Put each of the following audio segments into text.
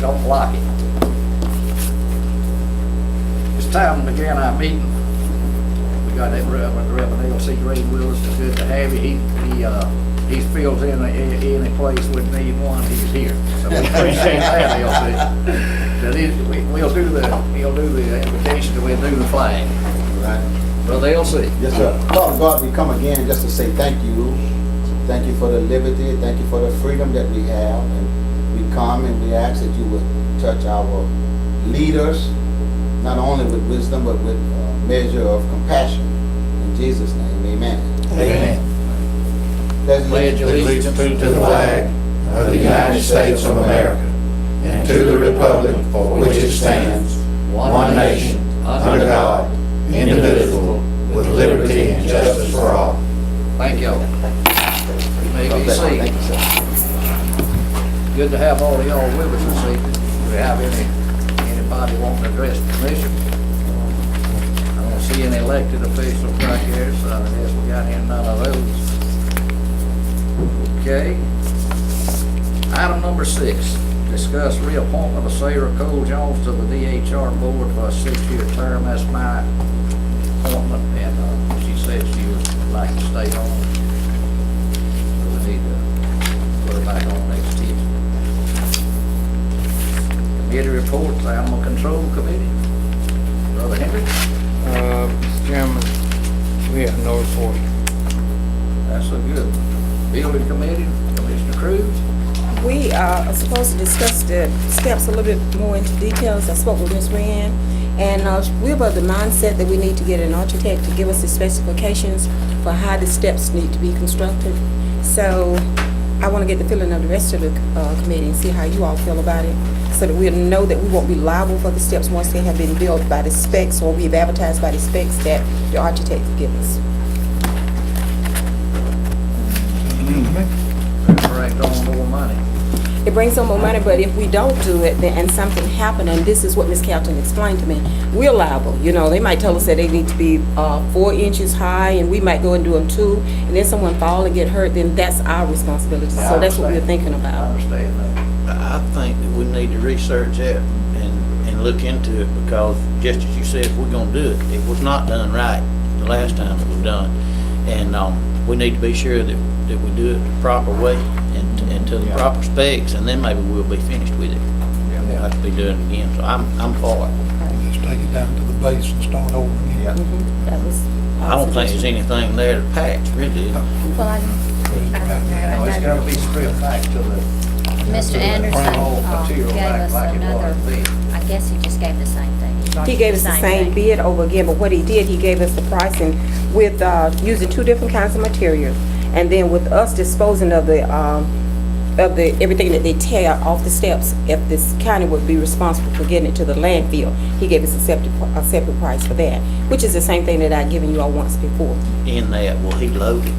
don't block it. It's time to begin our meeting. We got that Reverend L.C. Green with us. It's good to have you. He fills in any place we need one. He's here, so we appreciate that, L.C. We'll do the invocation and we'll do the flag. Right. Brother L.C. Yes, sir. Father God, we come again just to say thank you. Thank you for the liberty. Thank you for the freedom that we have. And we come and we ask that you would touch our leaders, not only with wisdom, but with a measure of compassion. In Jesus' name, amen. Amen. Pledge allegiance To the flag of the United States of America and to the republic for which it stands, one nation, under God, indivisible, with liberty and justice for all. Thank y'all. You may be Thank seated. you, sir. Good to have all of y'all with us this evening. Do we have anybody wanting to address the commission? I don't see any elected officials right here, so I guess we got none of those. Okay. Item number 6, discuss reappointment of Sarah Cole Jones to the DHR board for a 6-year term. That's my appointment, and she said she would like to stay on. So we need to put her back on next year. Committee reports, Animal Control Committee. Brother Henry? Mr. Chairman, we have no report. That's so good. Building Committee, Commissioner Cruz. We are supposed to discuss the steps a little bit more into details. I spoke with Ms. Rand, and we're of the mindset that we need to get an architect to give us the specifications for how the steps need to be constructed. So I want to get the feeling of the rest of the committee and see how you all feel about it, so that we'll know that we won't be liable for the steps once they have been built by the specs, or we've advertised by the specs that the architect give us. Bring on more money. It brings on more money, but if we don't do it, then, and something happened, and this is what Ms. Calton explained to me, we're liable. You know, they might tell us that they need to be 4 inches high, and we might go and do them 2, and then someone fall and get hurt, then that's our responsibility. So that's what we're thinking I about. understand that. I think that we need to research that and look into it, because just as you said, if we're gonna do it, it was not done right the last time it was done. And we need to be sure that we do it the proper way and to the proper specs, and then maybe we'll be finished with it. We'll have to be doing it again, so I'm for it. Just take it down to the base and start over again. That was I don't think there's anything there to patch, really. Well, I No, it's don't gotta know. be stripped back to the. Mr. to the Anderson old material gave back us like it another, was then. I guess he just gave the same thing. He gave us the same thing. bid over again, but what he did, he gave us the pricing with using 2 different kinds of materials, and then with us disposing of the everything that they tear off the steps. If this county would be responsible for getting it to the landfill, he gave us a separate price for that, which is the same thing that I'd given you all once before. In that, will he load it?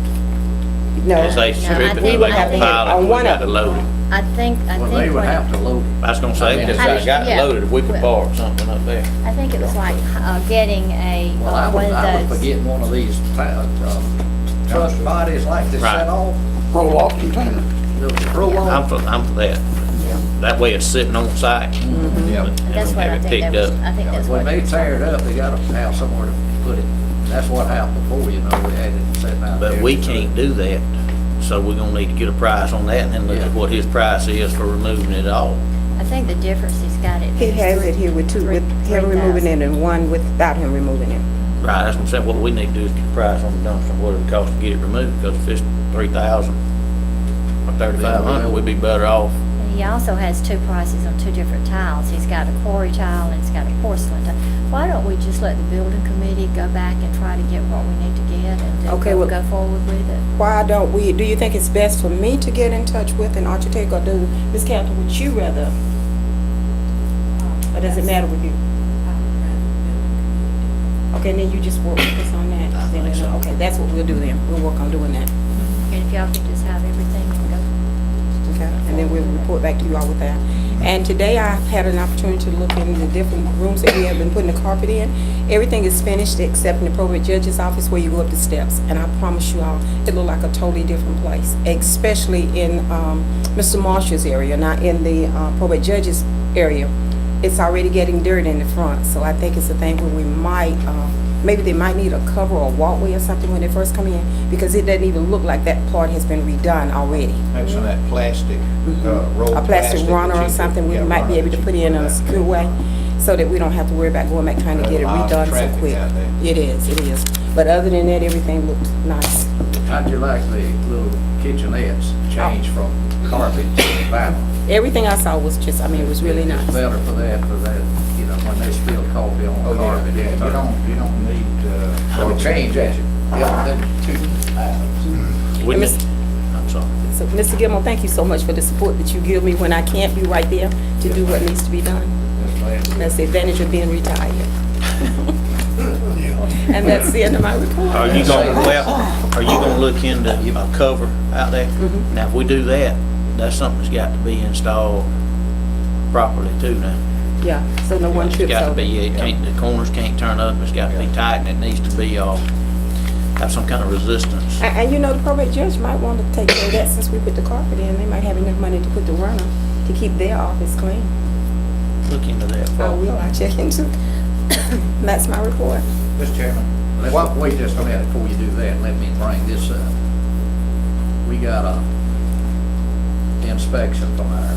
No, As they strip it, we when would they have to hit pile on it, we one got of to them. load it. I think Well, they would what have to load it. I was gonna say, because I got Yeah. loaded, if we could park something up there. I think it was like getting a, Well, I one would of those. forget one of these truck bodies like this Right. set off. Roll off container. Roll on. I'm for that. That way it's sitting on site. Yeah. That's what I Have it think that picked was, up. I think that's what. When they it was. tear it up, they gotta have somewhere to put it. That's what happened before, you know, we had it set out there. But we can't do that, so we're gonna need to get a price on that and then look at Yeah. what his price is for removing it all. I think the difference he's got it. he has it here with 2, with him removing it, and 1 without him removing it. Right, that's what I'm saying, what we need to do is get a price on the dumpster, what it costs to get it removed, because if it's 3,000 or 3,500, we'd be better off. And he also has 2 prices on 2 different tiles. He's got a quarry tile and he's got a porcelain tile. Why don't we just let the building committee go back and try to get what we need to get, and Okay, then well- go forward with it? Why don't we, do you think it's best for me to get in touch with an architect, or do, Ms. Calton, would you rather? Or does it matter with you? Okay, then you just work with us on that. I think so. Okay, that's what we'll do then. We'll work on doing that. And if y'all could just have everything and go. Okay. and then we'll report back to you all with that. And today I had an opportunity to look in the different rooms that we have been putting the carpet in. Everything is finished except in the probate judge's office where you go up the steps. And I promise you all, it looked like a totally different place, especially in Mr. Marshall's area, not in the probate judge's area. It's already getting dirty in the front, so I think it's a thing where we might, maybe they might need a cover or a walkway or something when they first come in, because it doesn't even look like that part has been redone already. Maybe some of that plastic, rolled A plastic runner or something we might be able to put in a secure way, so that we don't have to worry about going back trying to get it A lot of redone so traffic quick. out there. It is. But other than that, everything looked nice. How'd you like the little kitchenettes change from carpet to vinyl? Everything I saw was just, I mean, it was really nice. It's better for that, you know, when they spill coffee on Oh, carpet. yeah, you don't need, I would change that. Yeah, then 2 items. We And need- Miss- I'm sorry. So, Mr. Gilmore, thank you so much for the support that you give me when I can't be right there to do what needs to be done. That's the advantage of being retired. And that's the end of my report. Are you gonna look into a cover out there? Mhm. Now, if we do that, that's something that's got to be installed properly too now. Yeah, so no one It's trips got to over. be, it can't, the corners can't turn up, it's got to be tight, and it needs to be, have some kind of resistance. And you know, the probate judge might want to take care of that since we put the carpet in. They might have enough money to put the runner to keep their office clean. Look into that. I Paul. will, I check into. That's my report. Mr. Chairman, wait just a minute before you do that, let me bring this up. We got a inspection from our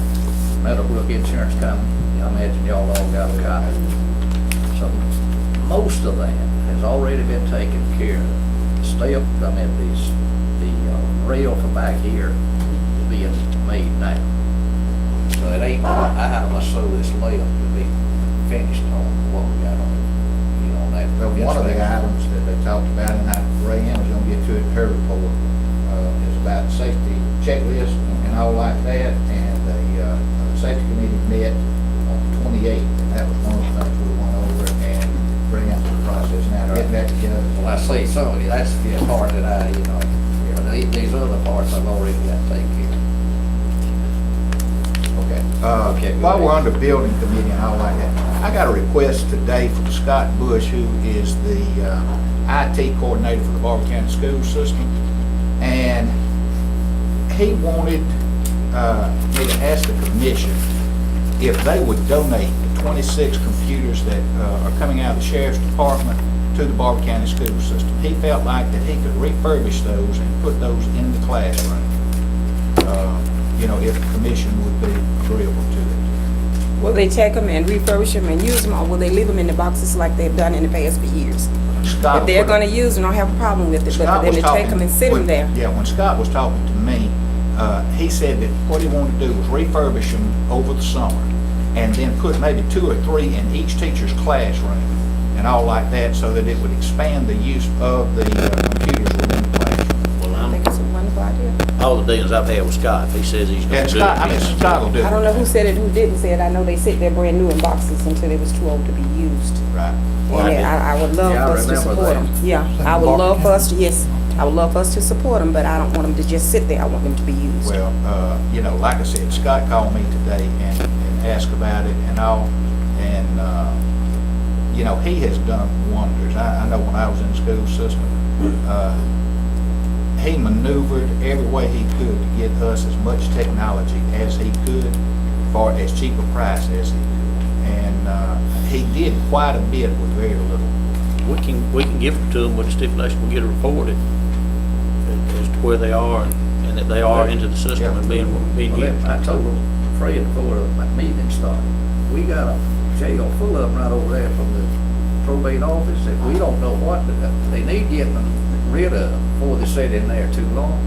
Meadowbrook Insurance Company. I imagine y'all all got a copy. So most of that has already been taken care of. The rail from back here is being made now. So it ain't one item or so that's left to be finished on what we got on, you know, on that. Well, one of the items that they talked about, and Ray Ann was gonna get to it in her report, is about safety checklist and all like that, and the safety committee met on the 28th, and that was one of the things we went over and bring out to the process now, get that together. Well, I see, so that's the part that I, you know, these other parts I've already got taken care of. Okay. Okay, go While we're ahead. under building committee and all like that, I got a request today from Scott Bush, who is the IT coordinator for the Barbour County School System. And he wanted me to ask the commission if they would donate the 26 computers that are coming out of the sheriff's department to the Barbour County School System. He felt like that he could refurbish those and put those in the classroom. You know, if the commission would be agreeable to it. Will they take them and refurbish them and use them, or will they leave them in the boxes like they've done in the past for years? Scott If they're put- gonna use them, I don't have a problem with it, but Scott for them was to take talking- them and sit them when- there. Yeah, when Scott was talking to me, he said that what he wanted to do was refurbish them over the summer and then put maybe 2 or 3 in each teacher's classroom and all like that, so that it would expand the use of the computers within the classroom. Well, I think it's a wonderful idea. all the dealings I've had with Scott, if he says he's Yeah, gonna do Scott, I mean, it. Scott will do it. I don't know who said it, who didn't say it. I know they sit there brand new in boxes until they was too old to be used. Right. Well, And I would love Yeah, I for us to remember support that. them. Yeah, I would love for us to, yes, I would love for us to support them, but I don't want them to just sit there. I want them to be used. Well, you know, like I said, Scott called me today and asked about it and all, and, you know, he has done wonders. I know when I was in the school system, he maneuvered every way he could to get us as much technology as he could for as cheap a price as he could. And he did quite a bit with very little. We can give them to them with the stipulation, we'll get it reported as to where they are and that they are into the system and being Well, used. I told Fred before the meeting started, we got a jail full of them right over there from the probate office. If we don't know what, they need getting rid of before they sit in there too long.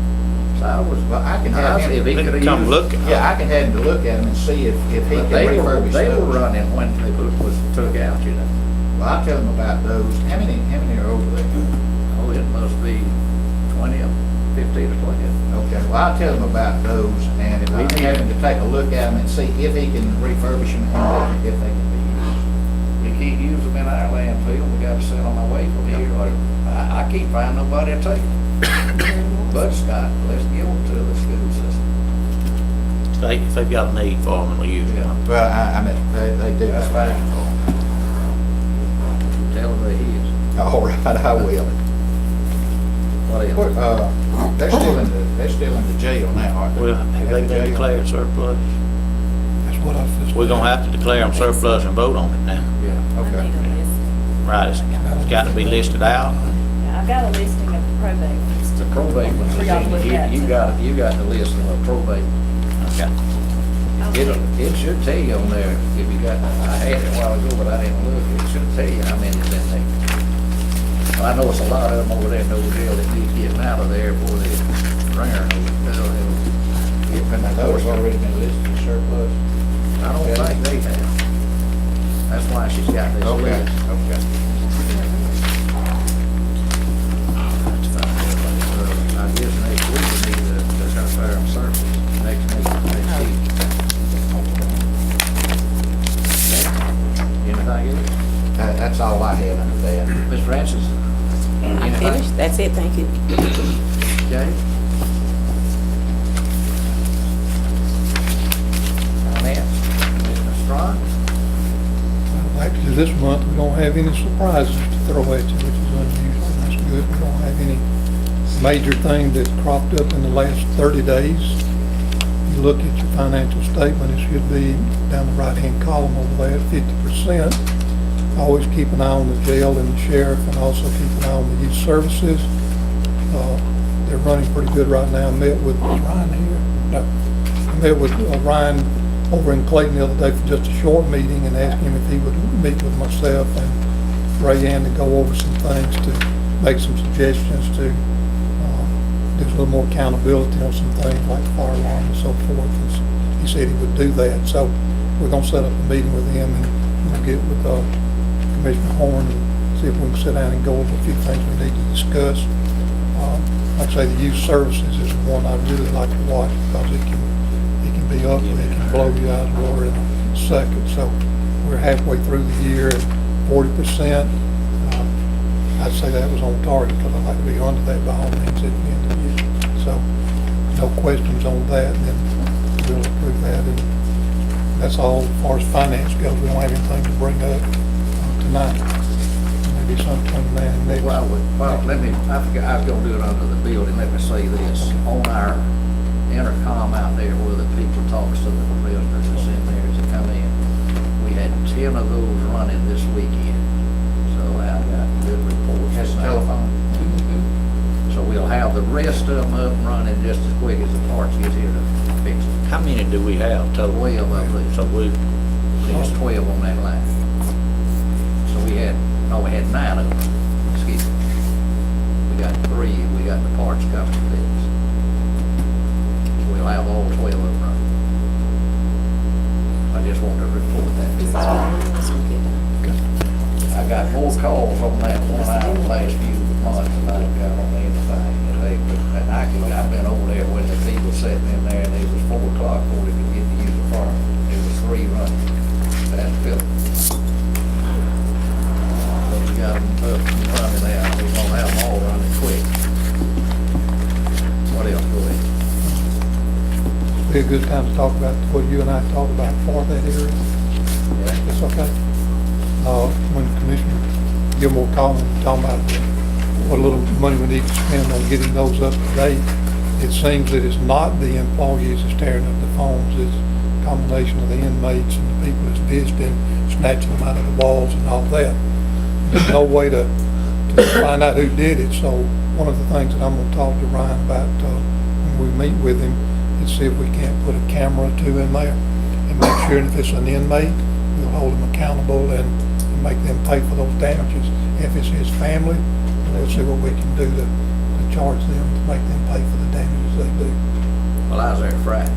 So I was, Well, I can I have see if he him, could have Come used. looking. yeah, I can have him to look at them and see if he But can they were refurbish those. running when they was took out, you know. Well, I'll tell him about those. How many are over there? Oh, it must be 20 of them, 15 or 20 of them. Okay, well, I'll tell him about those, and if I can have him to take a look at them and see if he can refurbish them and if they can be used. We can't use them in our landfill, we gotta send them away from here, or I can't find nobody to take them. But Scott, let's give them to the school system. If they've got a need for them, they'll use them. Well, I mean, they do. That's fine. Tell them they is. All right, I will. What What, else? they're still in the jail now, aren't they? Well, have they been declared surplus? That's what I was just. We're gonna have to declare them surplus and vote on it now. Yeah, okay. Right, it's got to be listed out. I've got a listing of the probate ones. The probate ones, For y'all to look at. you got the list of the probate. Okay. It should tell you on there, if you got, I had it a while ago, but I didn't look, it should tell you how many's in there. Well, I know it's a lot of them over there in Old Jail that need getting out of there before they bring her. And those already been listed as surplus? I don't think they have. That's why she's got this Okay, list. okay. I guess next week we need to discuss our services, next week. Anything else? That's all I have under that. Ms. Francis? I'm finished. That's it, thank you. Jay? Comments? Mr. Strong? Well, actually, this month, we don't have any surprises to throw at you, which is unusual. That's good. We don't have any major thing that's cropped up in the last 30 days. You look at your financial statement, it should be down the right-hand column over there, 50%. Always keep an eye on the jail and the sheriff, and also keep an eye on the youth services. They're running pretty good right now. I met with Ryan here. No, I met with Ryan over in Clayton the other day for just a short meeting and asked him if he would meet with myself and Rayanne to go over some things, to make some suggestions, to do a little more accountability on some things like fire alarm and so forth. And he said he would do that. So we're going to set up a meeting with him, and we'll get with Commissioner Horn and see if we can sit down and go over a few things we need to discuss. Like I say, the youth services is one I really like to watch, because it can be ugly, it can blow you out of the water in a second. So we're halfway through the year at 40%. I'd say that was on target, because I'd like to be under that by all means at the end of the year. So no questions on that, and then we'll approve that. And that's all as far as finance goes. We don't have anything to bring up tonight. Maybe sometime now and next. Well, let me, I forgot, I was gonna do it under the building, let me say this, on our intercom out there where the people talks to the prisoners that's in there as they come in, we had 10 of those running this weekend, so I got good reports. Has a telephone? So we'll have the rest of them up and running just as quick as the parts get here to fix it. How many do we have total? 12 of them. So There's 12 on that line. So we had 9 of them, excuse me. We got 3, we got the parts coming to fix. We'll have all 12 of them running. I just wanted to report that. This is what I'm I got more calls on that one out the last few months than I've got on anything. And I've been over there when the people sitting in there, and it was 4 o'clock before they could get to use the farm. It was 3 running. That's Philip. But we got them up and running now. We're gonna have them all running quick. What else, go ahead? Be a good time to talk about what you and I talked about for that area. Yeah. It's okay. When Commissioner Gilmore called me, talking about what little money we need to spend on getting those up to date, it seems that it's not the employees that's tearing up the phones, it's a combination of the inmates and the people that's visiting, snatching them out of the walls and all that. There's no way to find out who did it, so one of the things that I'm gonna talk to Ryan about when we meet with him is see if we can't put a camera or 2 in there and make sure if it's an inmate, we'll hold them accountable and make them pay for those damages. If it's his family, we'll see what we can do to charge them, to make them pay for the damages they do. Well, I was there Friday,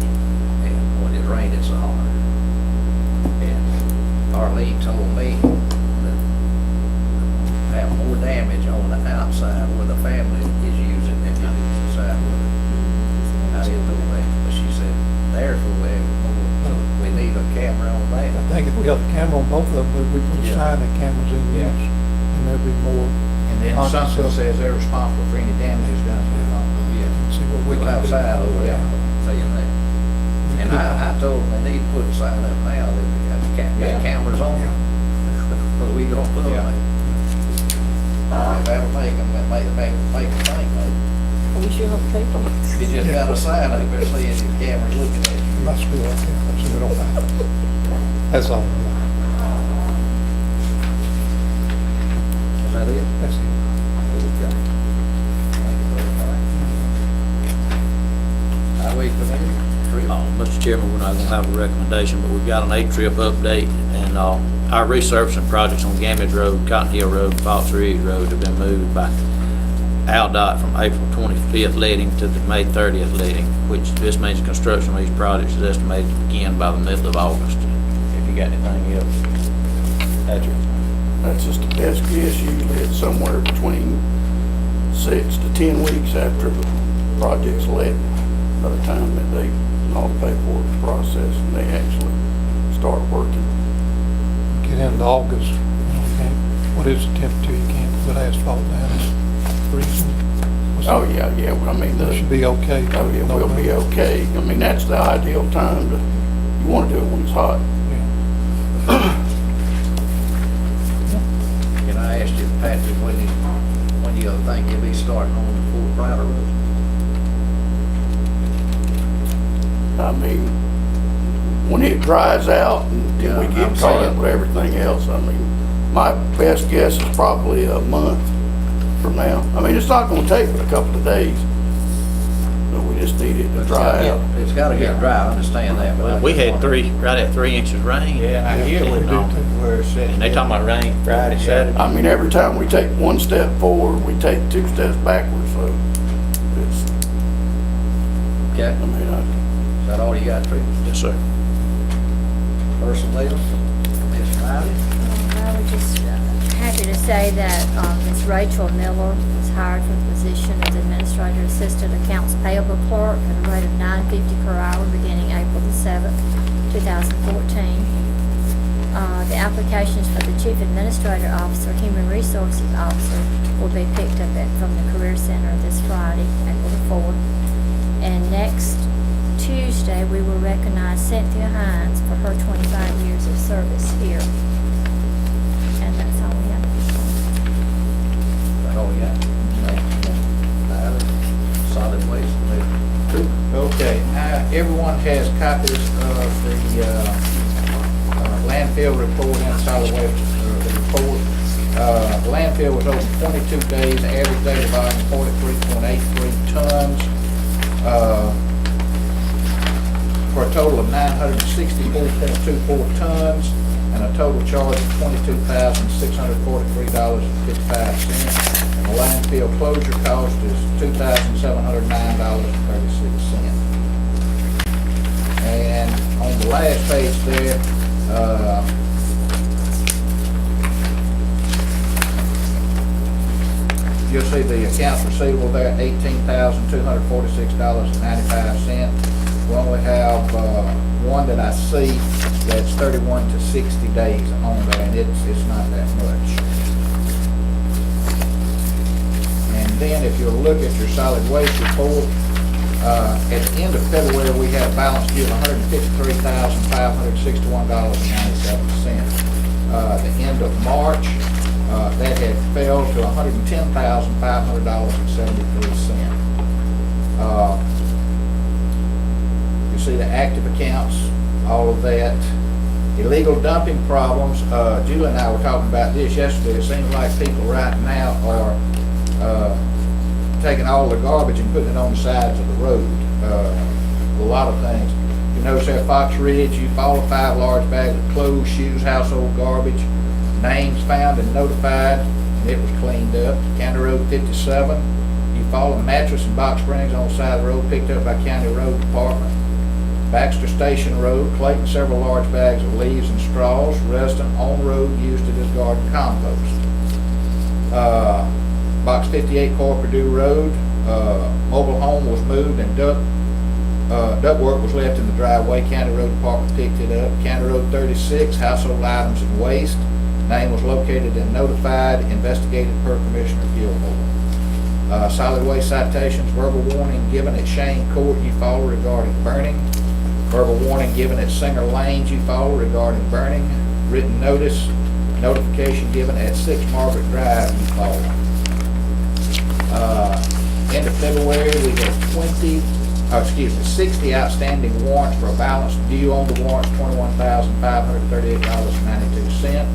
and when it rained, it's so hard. And Arlene told me that have more damage on the outside where the family is using than it is inside where I didn't know that, but she said there's where we have more, so we need a camera on I that. think if we got a camera on both of them, we put a Yeah. sign that cameras in Yeah. use, and there'll be more. And then something says they're responsible for any damages done to the phone. Yeah, See what we we'll can have do. sign over there saying that. And I told them they need to put a sign up now that we got cameras on them. But we gonna put them there. That'll make them, make them think, We sure hope they do. you just got a sign up there saying your camera's looking at you. Must be like that, so we don't have it. That's all. Is that it? That's it. Okay. Thank you very much. Highway committee, trip. Mr. Chairman, we're not gonna have a recommendation, but we've got an 8-trip update, and, our resurfacing projects on Gamage Road, Cotton Hill Road, Fox Ridge Road have been moved by AlDOT from April 25th letting to the May 30th letting, which this means construction of these projects is estimated to begin by the middle of August. If you got anything else, Patrick? That's just the best guess. Usually it's somewhere between 6 to 10 weeks after the project's let, by the time that they, all the paperwork process, and they actually start working. Get into August, you know, you can't, what is the temperature? You can't put asphalt down, it's freezing. Oh, yeah, I mean, It should be okay. oh, yeah, we'll be okay. I mean, that's the ideal time to, you want to do it when it's hot. Yeah. Can I ask you, Patrick, when you think you'll be starting on the Fort Pryor Road? I mean, when it dries out and then we Yeah, get I'm caught up saying- with everything else, I mean, my best guess is probably a month from now. I mean, it's not gonna take but a couple of days, but we just need it to dry out. It's gotta get dry, I understand that. but I We just had wonder- right at 3 inches rain. Yeah, I hear we And, do where it's at. And they talking about rain Friday, Saturday. I mean, every time we take one step forward, we take 2 steps backwards, so it's, Okay, I mean, is that all you got, Trish? Yes, sir. Personnel, Ms. Riley? I was just happy to say that Ms. Rachel Miller was hired for the position as Administrator Assistant Accounts Payable Clerk at a rate of $9.50 per hour beginning April the 7th, 2014. The applications for the Chief Administrator Officer, Human Resources Officer will be picked up from the Career Center this Friday, April the 4th. And next Tuesday, we will recognize Cynthia Hines for her 25 years of service here. And that's all we have. Is that all you got? Riley, solid waste committee. Okay, everyone has copies of the landfill report and solid waste report. Landfill was open 22 days, average daily volume 43.83 tons, for a total of 964.24 tons, and a total charge of $22,643.55. And the landfill closure cost is $2,709.36. And on the last page there, you'll see the accounts receivable there, $18,246.95. We only have one that I see that's 31 to 60 days on there, and it's not that much. And then if you'll look at your solid waste report, at the end of February, we had a balance due of $153,561.97. The end of March, that had fell to $110,500.73. You see the active accounts, all of that. Illegal dumping problems, Julie and I were talking about this yesterday. It seems like people right now are taking all the garbage and putting it on the sides of the road. A lot of things. You notice there at Fox Ridge, you follow 5 large bags of clothes, shoes, household garbage, names found and notified, and it was cleaned up. County Road 57, you follow a mattress and box springs on the side of the road, picked up by County Road Department. Baxter Station Road, collecting several large bags of leaves and straws. Resident on road used it as garden compost. Box 58 Core Purdue Road, mobile home was moved and ductwork was left in the driveway. County Road Department picked it up. County Road 36, household items and waste. Name was located and notified, investigated per Commissioner Gilmore. Solid waste citations, verbal warning given at Shane Court, Eufaula regarding burning. Verbal warning given at Singer Lanes you follow regarding burning. Written notification given at 6 Margaret Drive you follow. End of February, we had 60 outstanding warrants for a balance due on the warrants, $21,538.92.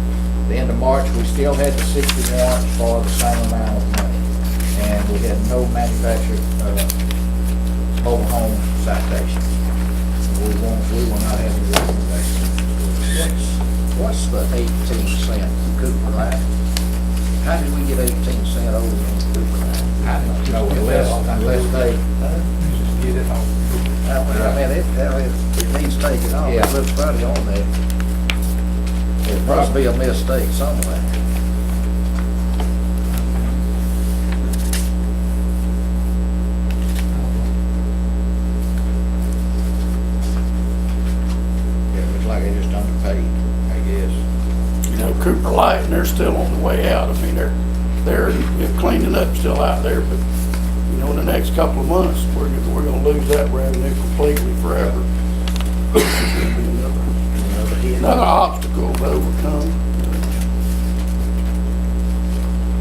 The end of March, we still had the 60 warrants for the same amount of money. And we had no manufactured mobile home citations. We will not have any recommendations. What's the 18-cent Cooper line? How did we get 18 cent over on Cooper line? I don't know unless they, Just get it off. I mean, it needs taken off. Yeah. It looks funny on there. It must be a mistake somewhere. it looks like they just underpaid, I guess. You know, Cooper Light, and they're still on the way out. I mean, they're cleaning up still out there, but, you know, in the next couple of months, we're gonna lose that revenue completely forever. Another obstacle to overcome.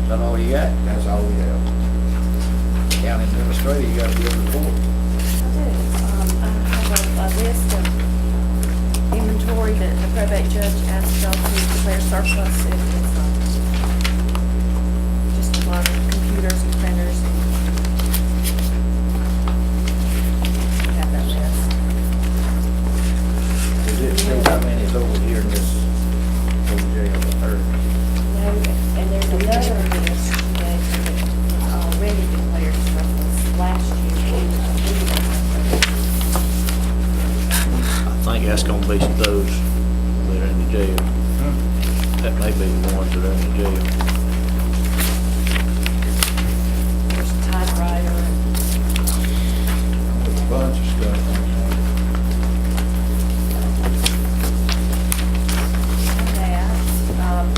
Is that all you got? That's all we have. County administrator, you got to give a report. I do. I have a list of inventory that the probate judge asked y'all to declare surplus. It is just a lot of computers and printers. Have that list. Is it still how many is over here in this old jail, the third? No, and there's another list that was already declared surplus last year. I think that's gonna be those that are in the jail. That may be the ones that are in the jail. There's a typewriter and There's a bunch of stuff on that.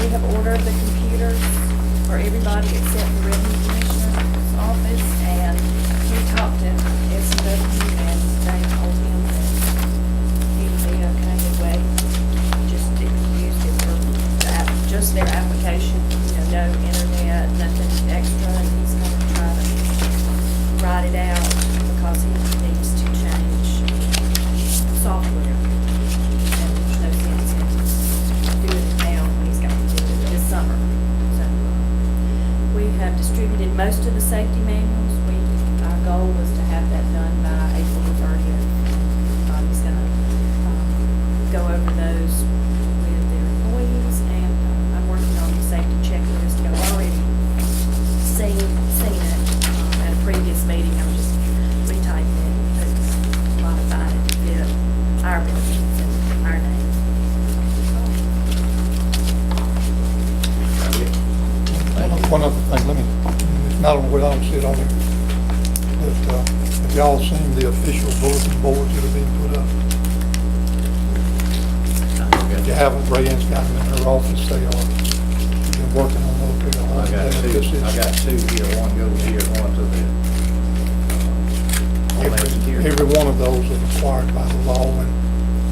We have ordered the computers for everybody except the revenue commissioner's office, and we talked to S&W, and they told him that he would be okay with waiting. Just it was used it for just their application, no internet, nothing extra, and he's gonna try to write it out because he needs to change software. And there's no sense in doing it now when he's got to do it this summer. So we have distributed most of the safety manuals. Our goal was to have that done by April the 30th. He's gonna go over those with their employees, and I'm working on the safety checklist. I've already seen it at a previous meeting. I'm just retyping it, it's modified it to fit our buildings and our name. One other thing, it's not on what I don't see it on there, but have y'all seen the official bulletin boards that have been put up? If you haven't, Rayann's got them in her office, they are, been working on those. I got two here, one goes here, one to the Homeland Security. Every one of those are required by the law, and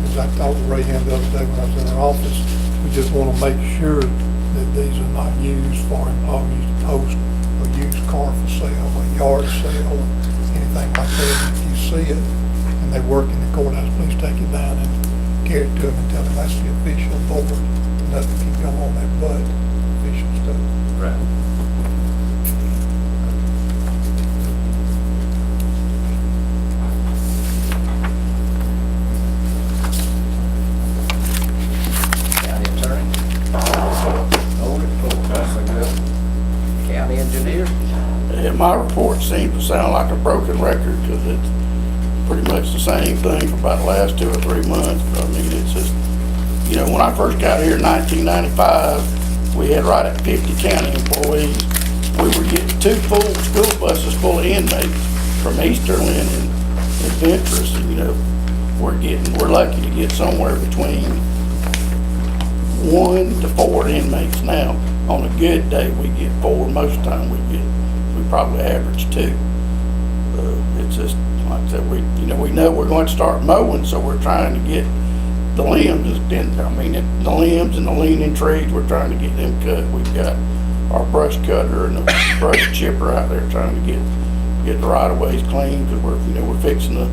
as I talked to Rayann the other day when I was in her office, we just want to make sure that these are not used for employees to post a used car for sale, a yard sale, or anything like that. If you see it and they work in the courthouse, please take it down and carry it to them and tell them that's the official board. Nothing can go on that but official stuff. Right. County attorney. Hold it, that's a good. County engineer. Yeah, my report seems to sound like a broken record, because it's pretty much the same thing for about the last 2 or 3 months. I mean, it's just, you know, when I first got here in 1995, we had right at 50 county employees. We were getting 2 full school buses full of inmates from Easterlin and Ventress, and, you know, we're lucky to get somewhere between 1 to 4 inmates now. On a good day, we get 4. Most of the time, we probably average 2. It's just, like I that we know we're going to start mowing, so we're trying to get the limbs, the limbs and the leaning trees, we're trying to get them cut. We've got our brush cutter and the brush chipper out there trying to get the right of ways clean, because we're fixing to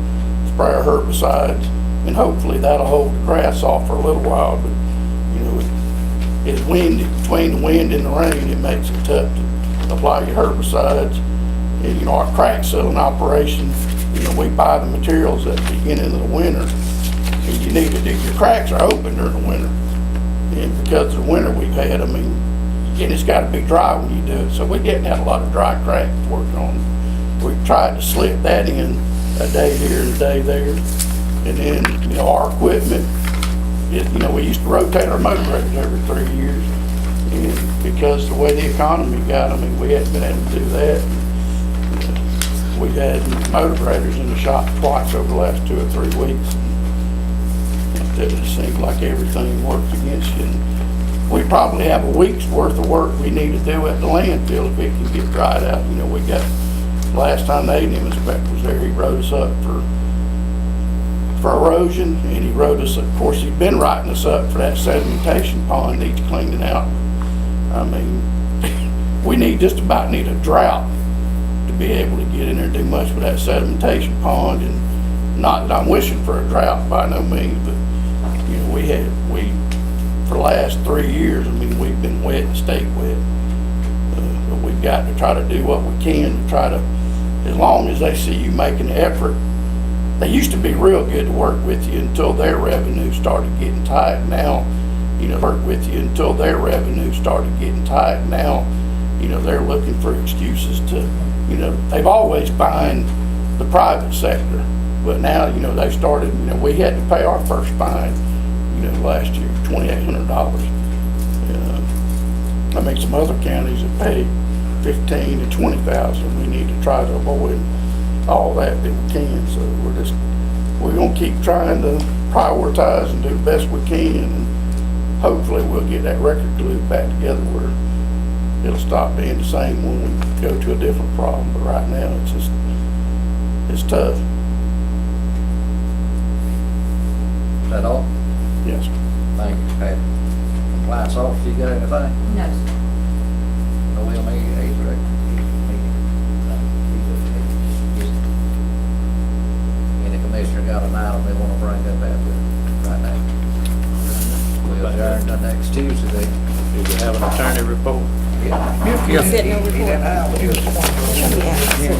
spray our herbicides, and hopefully that'll hold the grass off for a little while. But it's windy, between the wind and the rain, it makes it tough to apply your herbicides. And our crack sealing operation, we buy the materials at the beginning of the winter, and you need to do, your cracks are open during the winter. And because of the winter we've had, and it's got to be dry when you do it. So we didn't have a lot of dry cracks working on. We tried to slip that in a day here and a day there. And then, our equipment, we used to rotate our motor graders every 3 years. And because the way the economy got, we hadn't been able to do that. We've had motor graders in the shop twice over the last 2 or 3 weeks. It just seems like everything works against you. And we probably have a week's worth of work we need to do at the landfill if it can get dried out. We got, last time the A&M inspector was there, he wrote us up for erosion, and he wrote us, of course, he's been writing us up for that sedimentation pond needs cleaning out. We just about need a drought to be able to get in there and do much with that sedimentation pond. And not that I'm wishing for a drought by no means, but for the last 3 years, we've been wet and stayed wet. But we've got to try to do what we can to try to, as long as they see you making an effort. They used to be real good to work with you until their revenue started getting tight. Now, work with you until their revenue started getting tight. Now, they're looking for excuses to, they've always fined the private sector, but now, they started, we had to pay our first fine, last year, $2,800. Some other counties have paid $15,000 to $20,000. We need to try to avoid all that we can. So we're gonna keep trying to prioritize and do the best we can, and hopefully we'll get that record glued back together where it'll stop being the same when we go to a different problem. But right now, it's tough. Is that all? Yes, sir. Thank you, Pat. Compliance officer, you got anything? No, sir. No, we'll need, any commissioner got an item they wanna bring up right now? We'll adjourn the next Tuesday then. Do we have an attorney report? You said no report. He was- Yeah.